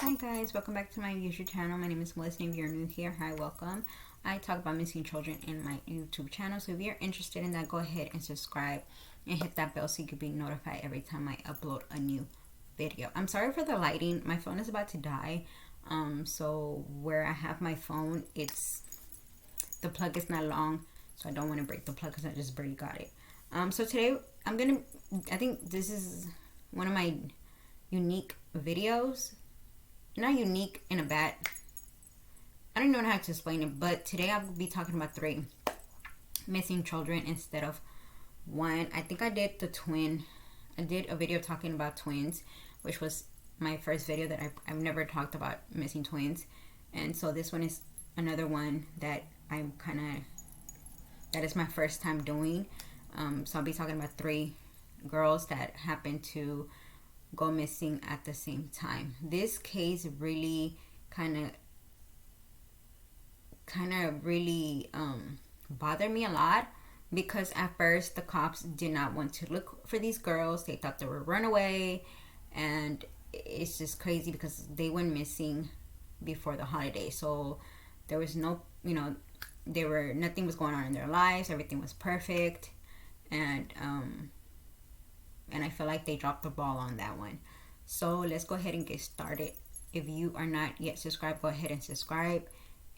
Hi guys, welcome back to my YouTube channel. My name is Moseley. If you're new here, hi, welcome. I talk about missing children in my YouTube channel, so if you're interested in that, go ahead and subscribe and hit that bell so you can be notified every time I upload a new video. I'm sorry for the lighting. My phone is about to die. So where I have my phone, the plug is not long, so I don't want to break the plug because I just barely got it. So today I think this is one of my unique videos. Not unique in a bad, I don't know how to explain it, but today I'll be talking about 3 missing children instead of 1. I think I did a video talking about twins, which was my first video that I've never talked about missing twins. And so this one is another one that that is my first time doing. So I'll be talking about 3 girls that happened to go missing at the same time. This case really kind of really bothered me a lot, because at first the cops did not want to look for these girls. They thought they were runaway, and it's just crazy because they went missing before the holiday. So there was no, nothing was going on in their lives. Everything was perfect, and I feel like they dropped the ball on that one. So let's go ahead and get started. If you are not yet subscribed, go ahead and subscribe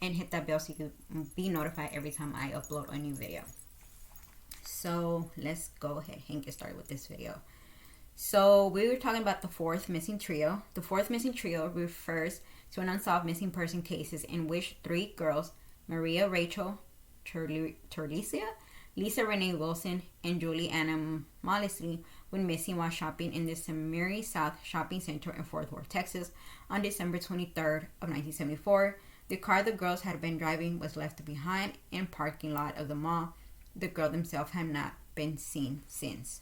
and hit that bell so you can be notified every time I upload a new video. So let's go ahead and get started with this video. So we were talking about the 4th missing trio. The 4th missing trio refers to an unsolved missing person cases in which 3 girls, Maria Rachel Trlica, Lisa Renee Wilson, and Julie Ann Moseley, went missing while shopping in the Samiri South Shopping Center in Fort Worth, Texas on December 23rd of 1974. The car the girls had been driving was left behind in the parking lot of the mall. The girls themselves have not been seen since.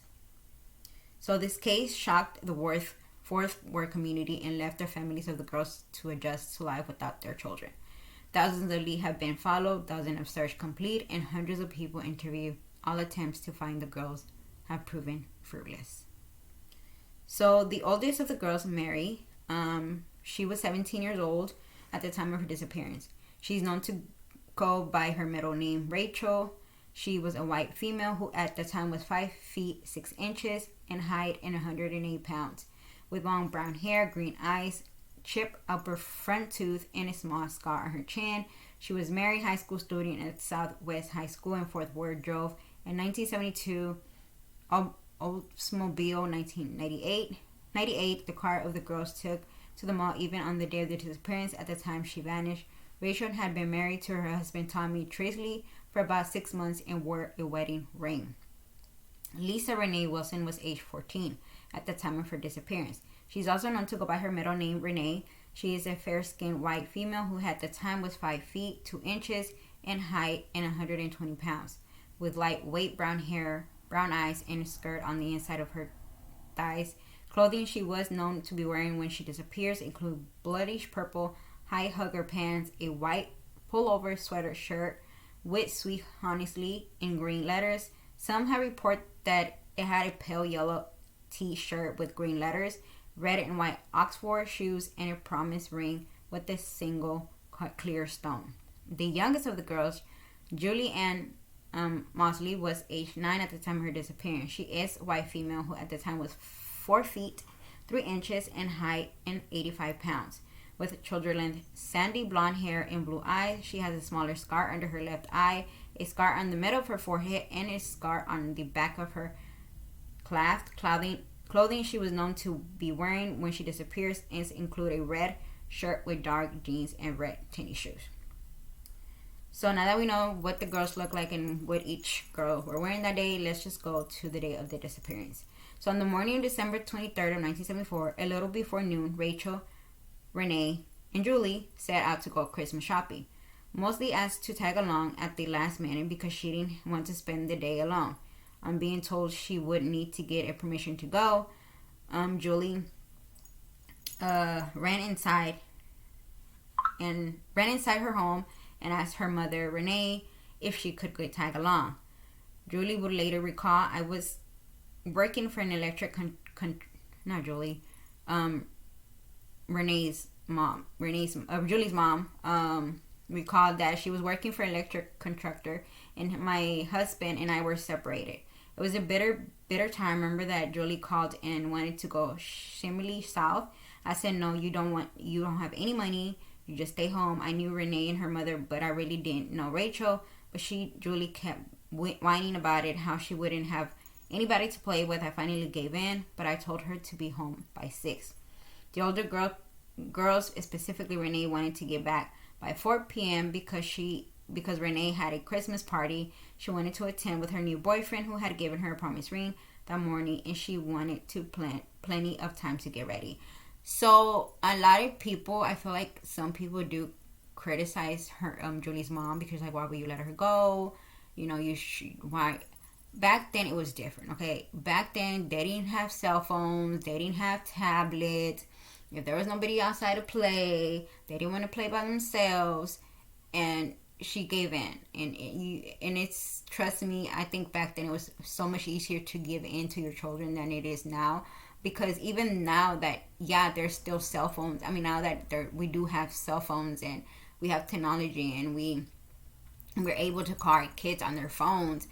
So this case shocked the Fort Worth community and left the families of the girls to adjust to life without their children. Thousands of leads have been followed, dozens of search complete, and hundreds of people interviewed. All attempts to find the girls have proven fruitless. So the oldest of the girls, Mary, she was 17 years old at the time of her disappearance. She's known to go by her middle name, Rachel. She was a white female who at the time was 5 feet 6 inches in height and 108 pounds, with long brown hair, green eyes, chipped upper front tooth, and a small scar on her chin. She was married, high school student at Southwest High School in Fort Worth, drove in 1972 Oldsmobile 1998, the car of the girls took to the mall even on the day of the disappearance. At the time she vanished, Rachel had been married to her husband Tommy Trlica for about 6 months and wore a wedding ring. Lisa Renee Wilson was age 14 at the time of her disappearance. She's also known to go by her middle name, Renee. She is a fair-skinned white female who at the time was 5 feet 2 inches in height and 120 pounds, with lightweight brown hair, brown eyes, and a skirt on the inside of her thighs. Clothing she was known to be wearing when she disappears include bloodish purple high hugger pants, a white pullover sweater shirt with "Sweet Honestly" in green letters. Some have reported that it had a pale yellow t-shirt with green letters, red and white Oxford shoes, and a promise ring with a single clear stone. The youngest of the girls, Julie Ann Moseley, was age 9 at the time of her disappearance. She is a white female who at the time was 4 feet 3 inches in height and 85 pounds, with shoulder-length sandy blonde hair and blue eyes. She has a smaller scar under her left eye, a scar on the middle of her forehead, and a scar on the back of her cleft. Clothing she was known to be wearing when she disappears include a red shirt with dark jeans and red tennis shoes. So now that we know what the girls look like and what each girl were wearing that day, let's just go to the day of the disappearance. So on the morning of December 23rd of 1974, a little before noon, Rachel, Renee, and Julie set out to go Christmas shopping. Moseley asked to tag along at the last minute because she didn't want to spend the day alone. On being told she would need to get a permission to go, Julie ran inside her home and asked her mother, Renee, if she could tag along. Julie would later recall, I was working for an electric Renee's mom, Julie's mom, recalled that she was working for an electric contractor, and my husband and I were separated. It was a bitter time. Remember that Julie called and wanted to go Shimley south. I said, no, you don't have any money. You just stay home. I knew Renee and her mother, but I really didn't know Rachel. But Julie kept whining about it, how she wouldn't have anybody to play with. I finally gave in, but I told her to be home by 6. The older girls, specifically Renee, wanted to get back by 4 p.m. because Renee had a Christmas party she wanted to attend with her new boyfriend, who had given her a promise ring that morning, and she wanted to plan plenty of time to get ready. So a lot of people, I feel like some people do criticize her, Julie's mom, because like, why would you let her go? You know, why? Back then it was different. Okay, back then they didn't have cell phones, they didn't have tablets. If there was nobody outside to play, they didn't want to play by themselves, and she gave in. And it's, trust me, I think back then it was so much easier to give in to your children than it is now. Because even now that, yeah, there's still cell phones. I mean, now that we do have cell phones and we have technology and we're able to call our kids on their phones,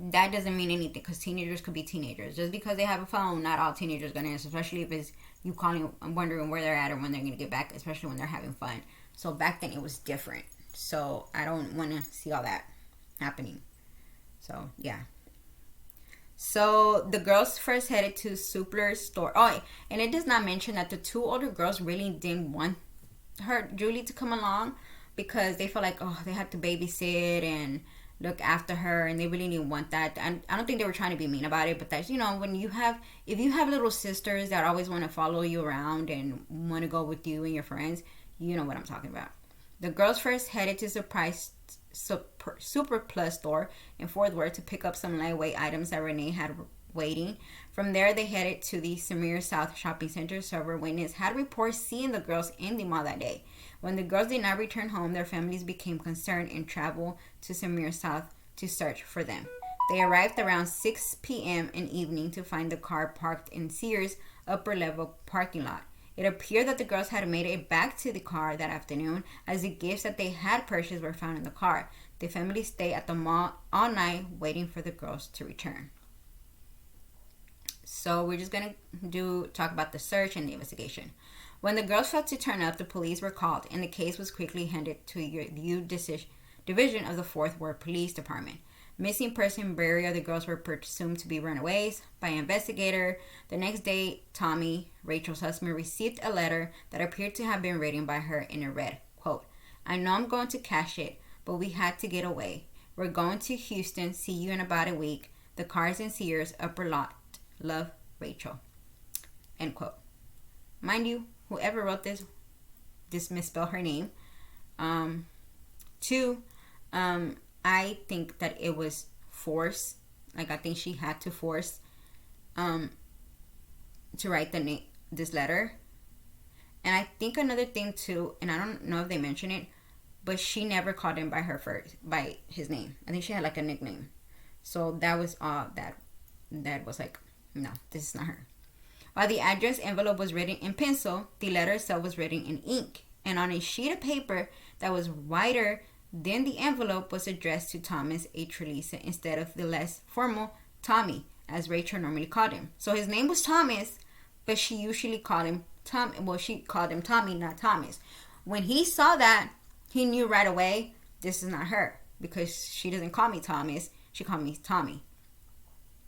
that doesn't mean anything, because teenagers could be teenagers. Just because they have a phone, not all teenagers are going to answer, especially if it's you calling and wondering where they're at or when they're going to get back, especially when they're having fun. So back then it was different. So I don't want to see all that happening. So, yeah. So the girls first headed to Supler's store. Oh, and it does not mention that the 2 older girls really didn't want Julie to come along, because they felt like, oh, they had to babysit and look after her, and they really didn't want that. And I don't think they were trying to be mean about it, but that's, you know, if you have little sisters that always want to follow you around and want to go with you and your friends, you know what I'm talking about. The girls first headed to Super Plus store in Fort Worth to pick up some lightweight items that Renee had waiting. From there, they headed to the Semir South Shopping Center. Several witnesses had reports seeing the girls in the mall that day. When the girls did not return home, their families became concerned and traveled to Semir South to search for them. They arrived around 6 p.m. in evening to find the car parked in Sears' upper level parking lot. It appeared that the girls had made it back to the car that afternoon, as the gifts that they had purchased were found in the car. The family stayed at the mall all night waiting for the girls to return. So we're just going to talk about the search and the investigation. When the girls failed to turn up, the police were called, and the case was quickly handed to the review division of the 4th Ward Police Department. Missing person burial, the girls were presumed to be runaways by an investigator. The next day, Tommy, Rachel's husband, received a letter that appeared to have been written by her, and it read, quote, I know I'm going to cash it, but we had to get away. We're going to Houston. See you in about a week. The car's in Sears, upper lot. Love, Rachel. End quote. Mind you, whoever wrote this misspelled her name. 2, I think that it was forced. Like, I think she had to force to write this letter. And I think another thing too, and I don't know if they mention it, but she never called him by his name. I think she had like a nickname. So that was that was like, no, this is not her. While the address envelope was written in pencil, the letter itself was written in ink. And on a sheet of paper that was wider than the envelope was addressed to Thomas A. Trlica instead of the less formal Tommy, as Rachel normally called him. So his name was Thomas, but she usually called him Tom. Well, she called him Tommy, not Thomas. When he saw that, he knew right away, this is not her, because she doesn't call me Thomas, she called me Tommy.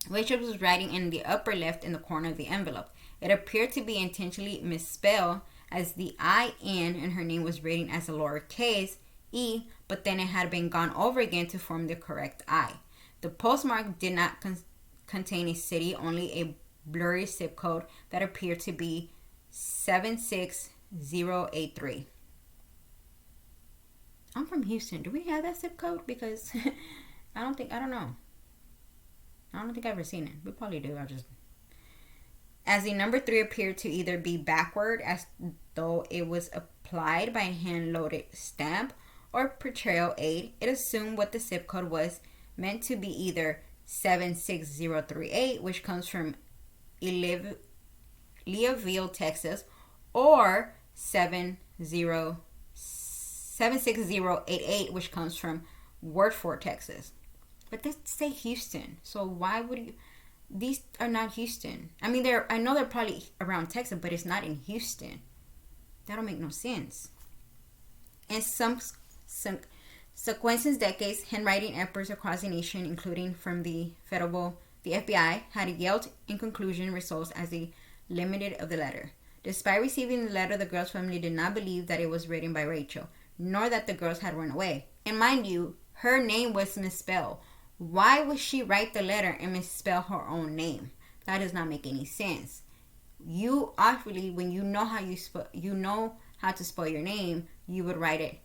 Rachel was writing in the upper left in the corner of the envelope. It appeared to be intentionally misspelled, as the I-N in her name was written as a lowercase e, but then it had been gone over again to form the correct I. The postmark did not contain a city, only a blurry zip code that appeared to be 76083. I'm from Houston. Do we have that zip code? Because I don't think I've ever seen it. We probably do. As the number 3 appeared to either be backward, as though it was applied by a hand-loaded stamp, or portrayal aid, it assumed what the zip code was meant to be either 76038, which comes from Leaville, Texas, or 76088, which comes from Worthford, Texas. But they say Houston, so why would you? These are not Houston. I mean, I know they're probably around Texas, but it's not in Houston. That don't make no sense. And some sequences decades, handwriting efforts across the nation, including from the FBI, had yielded in conclusion results as the limited of the letter. Despite receiving the letter, the girl's family did not believe that it was written by Rachel, nor that the girls had run away. And mind you, her name was misspelled. Why would she write the letter and misspell her own name? That does not make any sense. You actually, when you know how to spell your name, you would write it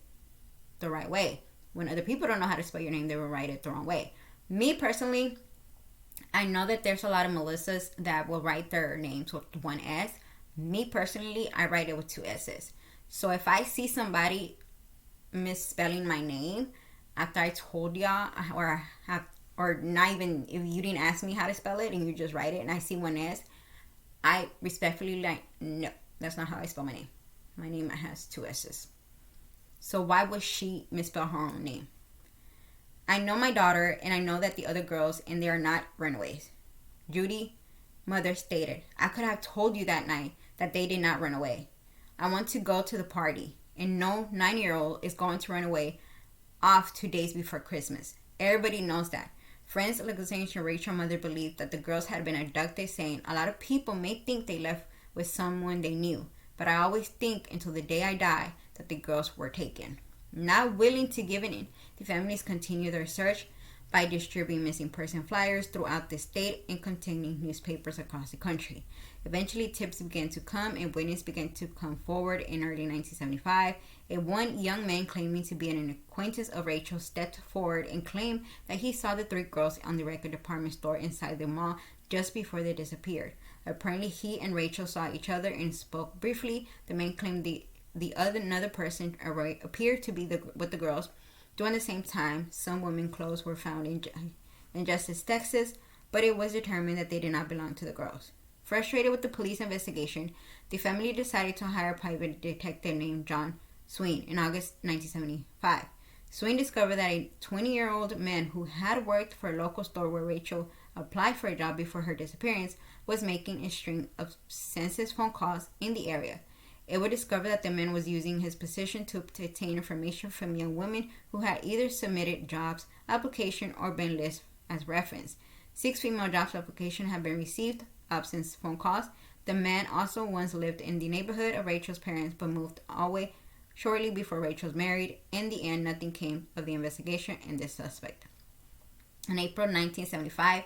the right way. When other people don't know how to spell your name, they will write it the wrong way. Me personally, I know that there's a lot of Melissas that will write their names with one S. Me personally, I write it with two S's. So if I see somebody misspelling my name after I told y'all, or not even if you didn't ask me how to spell it and you just write it and I see one S, I respectfully no, that's not how I spell my name. My name has two S's. So why would she misspell her own name? I know my daughter and I know that the other girls, and they are not runaways. Judy, mother, stated, I could have told you that night that they did not run away. I want to go to the party, and no 9-year-old is going to run away off 2 days before Christmas. Everybody knows that. Friends, Alexandria and Rachel mother believed that the girls had been abducted, saying, a lot of people may think they left with someone they knew, but I always think until the day I die that the girls were taken. Not willing to give in, the families continued their search by distributing missing person flyers throughout the state and containing newspapers across the country. Eventually, tips began to come and witnesses began to come forward. In early 1975, one young man claiming to be an acquaintance of Rachel stepped forward and claimed that he saw the 3 girls on the record department store inside the mall just before they disappeared. Apparently, he and Rachel saw each other and spoke briefly. The man claimed another person appeared to be with the girls. During the same time, some women's clothes were found in Justice, Texas, but it was determined that they did not belong to the girls. Frustrated with the police investigation, the family decided to hire a private detective named John Swain in August 1975. Swain discovered that a 20-year-old man who had worked for a local store where Rachel applied for a job before her disappearance was making a string of census phone calls in the area. It would discover that the man was using his position to obtain information from young women who had either submitted jobs application or been listed as reference. 6 female jobs applications had been received since phone calls. The man also once lived in the neighborhood of Rachel's parents but moved away shortly before Rachel was married. In the end, nothing came of the investigation and this suspect. In April 1975,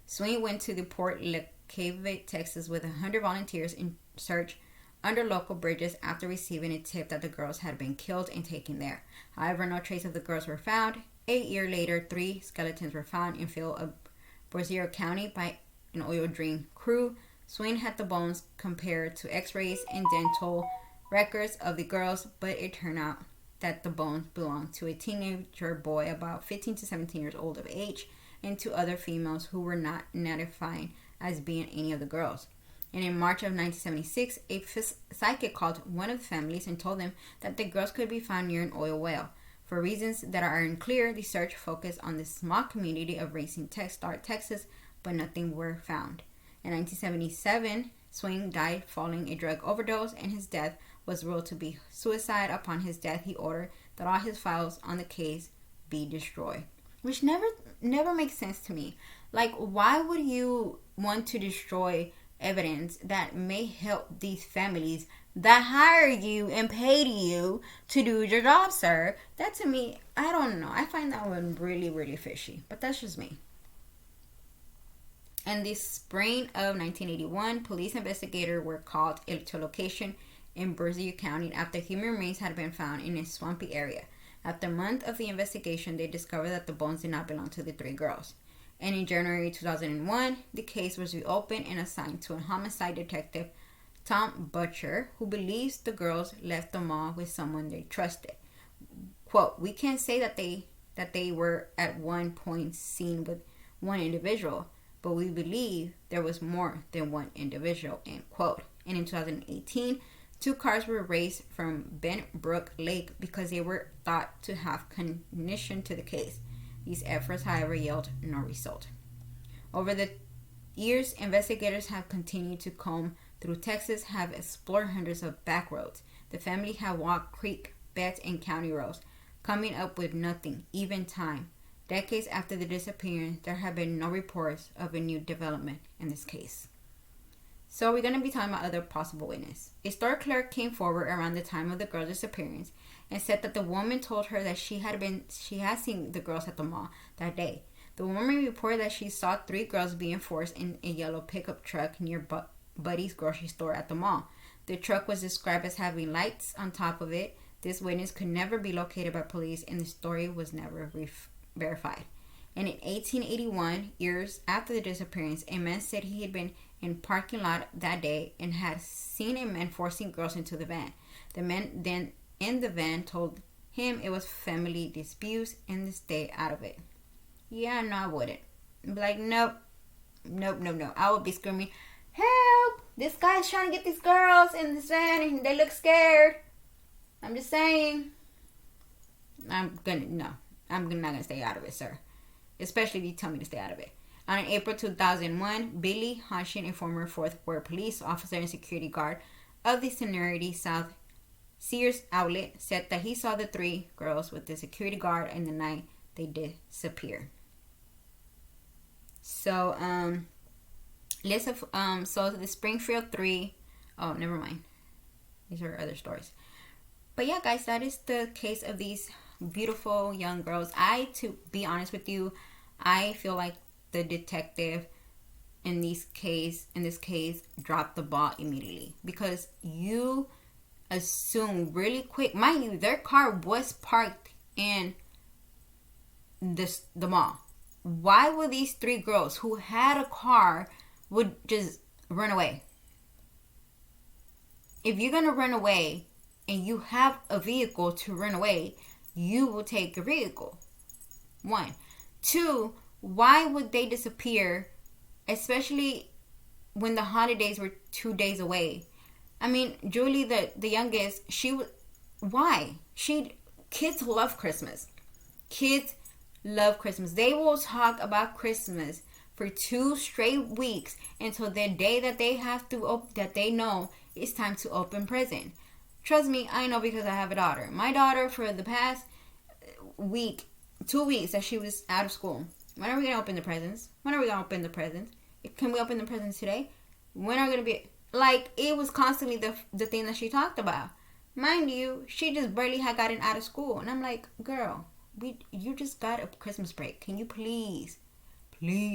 Swain went to the Port Lacave, Texas with 100 volunteers in search under local bridges after receiving a tip that the girls had been killed and taken there. However, no trace of the girls were found. 8 years later, 3 skeletons were found in field of Broward County by an oil drilling crew. Swain had the bones compared to x-rays and dental records of the girls, but it turned out that the bones belonged to a teenager boy about 15 to 17 years old of age and to other females who were not identified as being any of the girls. And in March of 1976, a psychic called one of the families and told them that the girls could be found near an oil well. For reasons that are unclear, the search focused on the small community of Racine, Texas, but nothing were found. In 1977, Swain died following a drug overdose, and his death was ruled to be suicide. Upon his death, he ordered that all his files on the case be destroyed, which never makes sense to me. Like, why would you want to destroy evidence that may help these families that hire you and pay you to do your job, sir? That, to me, I don't know. I find that one really, really fishy. But that's just me. In the spring of 1981, police investigators were called to a location in Broward County after human remains had been found in a swampy area. After a month of the investigation, they discovered that the bones did not belong to the 3 girls. And in January 2001, the case was reopened and assigned to a homicide detective, Tom Butcher, who believes the girls left the mall with someone they trusted. Quote, we can't say that they were at one point seen with one individual, but we believe there was more than one individual, end quote. And in 2018, Two cars were raced from Bent Brook Lake because they were thought to have connection to the case. These efforts, however, yielded no result. Over the years, investigators have continued to comb through Texas, have explored hundreds of back roads. The family have walked creek beds and county roads, coming up with nothing, even time. Decades after the disappearance, there have been no reports of a new development in this case. So we're going to be talking about other possible witnesses. A store clerk came forward around the time of the girl's disappearance and said that the woman told her that she had seen the girls at the mall that day. The woman reported that she saw 3 girls being forced in a yellow pickup truck near Buddy's grocery store at the mall. The truck was described as having lights on top of it. This witness could never be located by police, and the story was never verified. And in 1881, years after the disappearance, a man said he had been in parking lot that day and had seen a man forcing girls into the van. The man then in the van told him it was family disputes and to stay out of it. Yeah, no, I wouldn't. I'd be like, nope. I would be screaming, help! This guy's trying to get these girls in this van and they look scared. I'm just saying. I'm not gonna stay out of it, sir. Especially if you tell me to stay out of it. On April 2001, Billy Hoshin, a former 4th Ward police officer and security guard of the Sonority South Sears outlet, said that he saw the 3 girls with the security guard in the night they disappeared. So, so the Springfield 3, oh, never mind. These are other stories. But yeah, guys, that is the case of these beautiful young girls. To be honest with you, I feel like the detective in this case dropped the ball immediately, because you assume really quick. Mind you, their car was parked in the mall. Why would these 3 girls who had a car would just run away? If you're gonna run away and you have a vehicle to run away, you will take a vehicle. 1. 2, why would they disappear, especially when the holidays were 2 days away? I mean, Julie, the youngest, why? Kids love Christmas. Kids love Christmas. They will talk about Christmas for 2 straight weeks until the day that they that they know it's time to open present. Trust me, I know, because I have a daughter. My daughter, for the past 2 weeks that she was out of school, when are we going to open the presents? Can we open the presents today? When are we going to be... Like, it was constantly the thing that she talked about. Mind you, she just barely had gotten out of school. And I'm like, girl, you just got a Christmas break. Can you please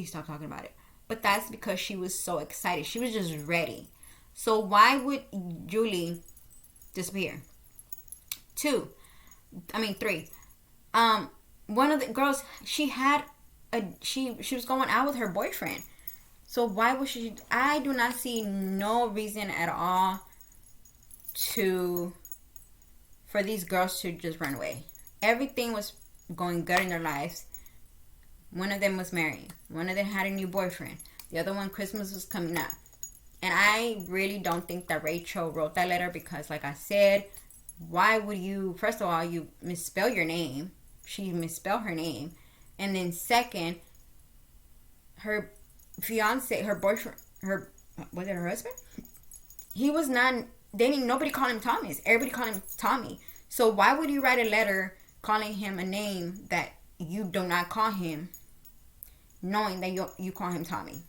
stop talking about it? But that's because she was so excited. She was just ready. So why would Julie disappear? 3. One of the girls, she was going out with her boyfriend. So why would she? I do not see no reason at all for these girls to just run away. Everything was going good in their lives. One of them was married. One of them had a new boyfriend. The other one, Christmas was coming up. And I really don't think that Rachel wrote that letter, because, like I said, why would you... First of all, you misspell your name. She misspelled her name. And then second, her fiance, her boyfriend, was it her husband? He was not dating... Nobody called him Thomas. Everybody called him Tommy. So why would you write a letter calling him a name that you do not call him, knowing that you call him Tommy?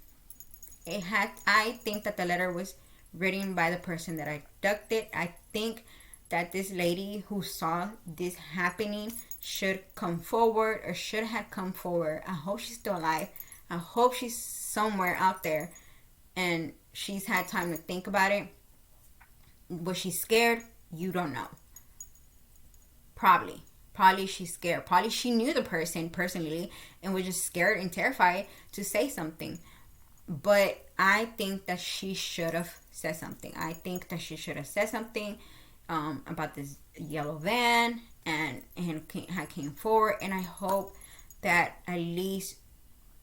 I think that the letter was written by the person that abducted. I think that this lady who saw this happening should have come forward. I hope she's still alive. I hope she's somewhere out there and she's had time to think about it. Was she scared? You don't know. Probably she's scared. Probably she knew the person personally and was just scared and terrified to say something. But I think that she should have said something. About this yellow van and came forward. And I hope that at least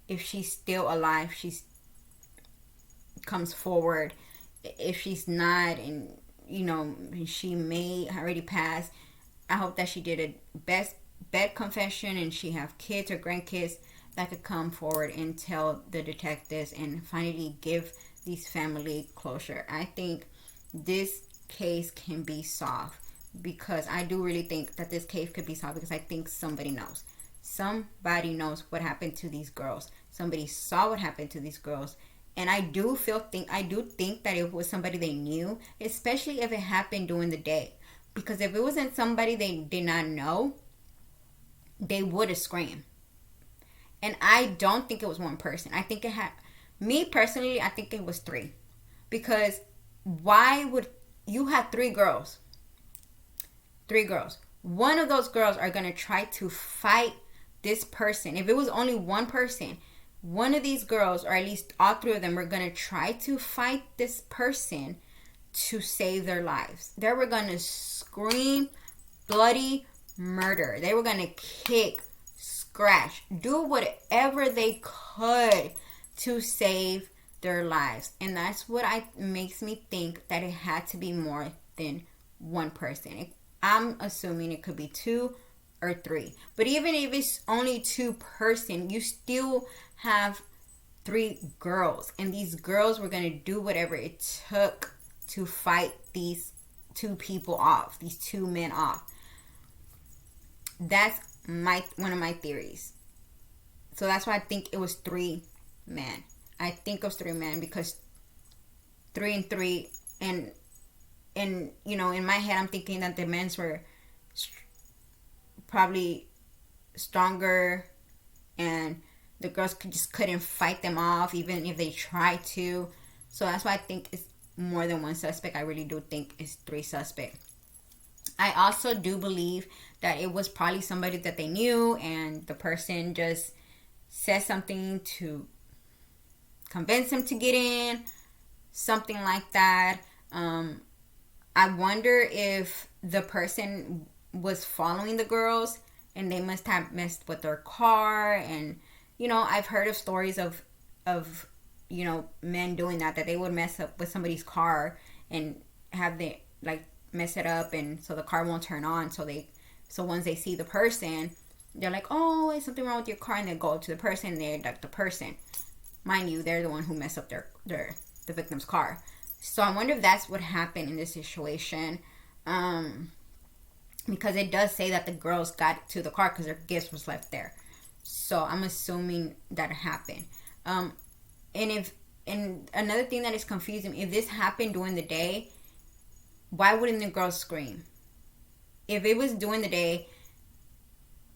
if she's still alive, she comes forward. If she's not, and she may already pass. I hope that she did a best bed confession and she have kids or grandkids that could come forward and tell the detectives and finally give these family closure. I think this case can be solved, because I do really think that this case could be solved, because I think somebody knows. Somebody knows what happened to these girls. Somebody saw what happened to these girls. And I do think that it was somebody they knew, especially if it happened during the day. Because if it wasn't somebody they did not know, they would have screamed. And I don't think it was one person. I think me personally, I think it was three. Because why would you have three girls? Three girls. One of those girls are going to try to fight this person. If it was only one person, one of these girls, or at least all three of them, were going to try to fight this person to save their lives. They were going to scream bloody murder. They were going to kick, scratch, do whatever they could to save their lives. And that's what makes me think that it had to be more than one person. I'm assuming it could be two or three. But even if it's only two person, you still have three girls. And these girls were going to do whatever it took to fight these two people off, these two men off. That's one of my theories. So that's why I think it was three men. I think it was three men, because 3 and 3, and in my head I'm thinking that the men were probably stronger, and the girls couldn't fight them off even if they tried to. So that's why I think it's more than one suspect. I really do think it's three suspects. I also do believe that it was probably somebody that they knew, and the person just said something to convince him to get in, something like that. I wonder if the person was following the girls and they must have messed with their car. And I've heard of stories of men doing that they would mess up with somebody's car and have the mess it up, and so the car won't turn on. So once they see the person, they're like, oh, is something wrong with your car? And they go to the person, and they're like the person. Mind you, they're the one who messed up the victim's car. So I wonder if that's what happened in this situation. Because it does say that the girls got to the car because their gifts was left there. So I'm assuming that happened. And another thing that is confusing, if this happened during the day, why wouldn't the girls scream? If it was during the day,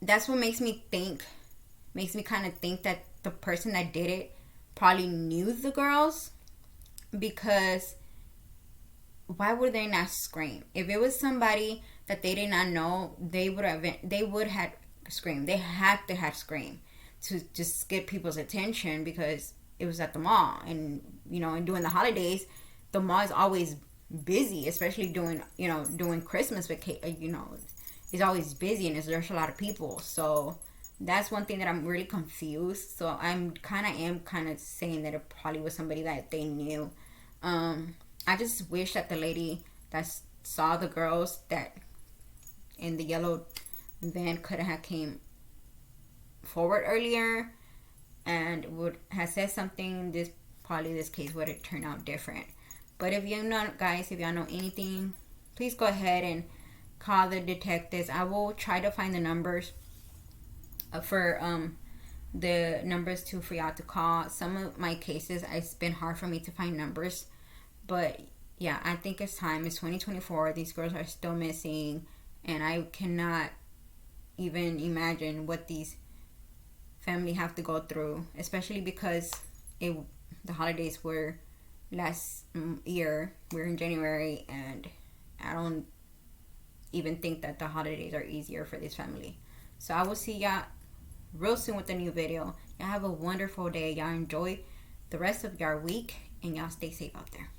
that's what makes me kind of think that the person that did it probably knew the girls, because why would they not scream? If it was somebody that they did not know, they would have screamed. They had to have screamed to just get people's attention, because it was at the mall. And and during the holidays, the mall is always busy, especially during Christmas vacation. It's always busy, and there's a lot of people. So that's one thing that I'm really confused. So I'm kind of saying that it probably was somebody that they knew. I just wish that the lady that saw the girls that in the yellow van could have came forward earlier and would have said something. This case would have turned out different. But if y'all know anything, please go ahead and call the detectives. I will try to find the numbers for y'all to call. Some of my cases, it's been hard for me to find numbers. But yeah, I think it's time. It's 2024. These girls are still missing. And I cannot even imagine what these family have to go through. Especially because the holidays were last year. We're in January. And I don't even think that the holidays are easier for this family. So I will see y'all real soon with a new video. Y'all have a wonderful day. Y'all enjoy the rest of your week. And y'all stay safe out there.